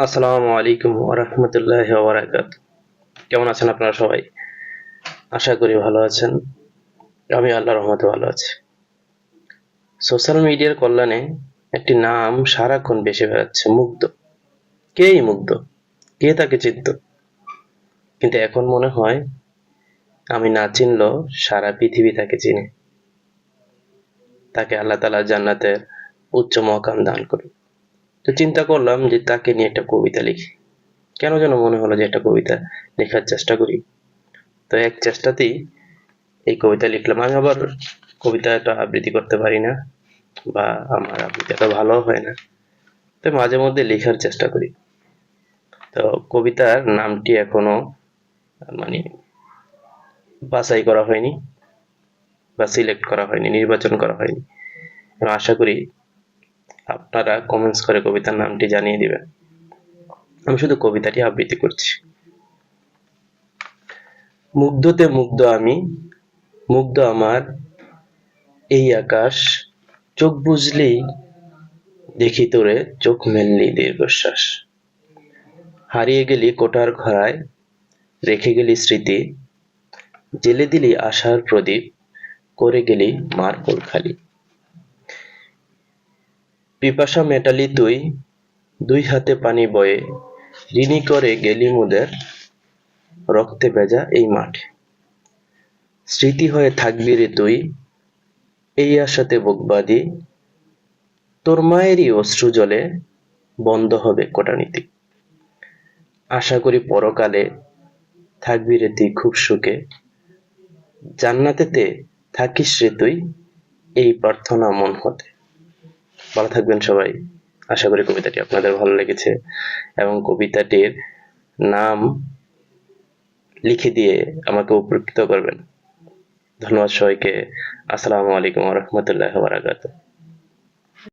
আসসালামু আলাইকুম ওয়া রাহমাতুল্লাহি ওয়া বারাকাতুহু। কেমন আছেন আপনারা সবাই? আশা করি ভালো আছেন। আমি আল্লাহর রহমতে ভালো আছি। সোশ্যাল মিডিয়ার কল্যাণে একটি নাম সারাক্ষণ ভেসে বেড়াচ্ছে, মুগ্ধ। কে এই মুগ্ধ? কে তাকে চিনত? কিন্তু এখন মনে হয় আমি না চিনলেও সারা পৃথিবী তাকে চিনে। তাকে আল্লাহ তাআলা জান্নাতের উচ্চ মাকাম দান করুন। তো চিন্তা করলাম যে তাকে নিয়ে একটা কবিতা লিখি। কেন যেন মনে হলো যে একটা কবিতা লেখার চেষ্টা করি। তো এক চেষ্টাতেই এই কবিতা লিখলাম। আমি আবার কবিতাটা আবৃত্তি করতে পারি না, বা আমার আবৃত্তিটা ভালো হয় না, তো মাঝে মধ্যে লেখার চেষ্টা করি। তো কবিতার নামটি এখনো মানে বাছাই করা হয়নি বা সিলেক্ট করা হয়নি, নির্বাচন করা হয়নি। আমি আশা করি আপনারা কমেন্টস করে কবিতার নামটি জানিয়ে দিবেন। আমি শুধু কবিতাটি আবৃত্তি করছি। মুগ্ধতে মুগ্ধ আমি, মুগ্ধ আমার এই আকাশ, চোখ বুঝলেই দেখি তোরে, চোখ মেললি দীর্ঘশ্বাস। হারিয়ে গেলি কোঠার ঘরায়, রেখে গেলি স্মৃতি, জেলে দিলি আশার প্রদীপ, করে গেলি মার কোল খালি। পিপাসা মেটালি তুই, দুই হাতে পানি বয়ে, ঋণী করে গেলি মোদের, রক্তে ভেজা এই মাঠে। স্মৃতি হয়ে থাকবি রে তুই, এই আশাতে বুক বাঁধি, তোর মায়েরই অশ্রু জলে বন্ধ হবে কোটানিতে। আশা করি পরকালে থাকবি রে তুই খুব সুখে, জান্নাতেতে থাকিস রে তুই, এই প্রার্থনা মন হতে। ভালো থাকবেন সবাই। আশা করি কবিতাটি আপনাদের ভালো লেগেছে এবং কবিতাটির নাম লিখে দিয়ে আমাকে উপকৃত করবেন। ধন্যবাদ সবাইকে। আসসালামু আলাইকুম ওয়া রাহমাতুল্লাহি ওয়া বারাকাতুহু।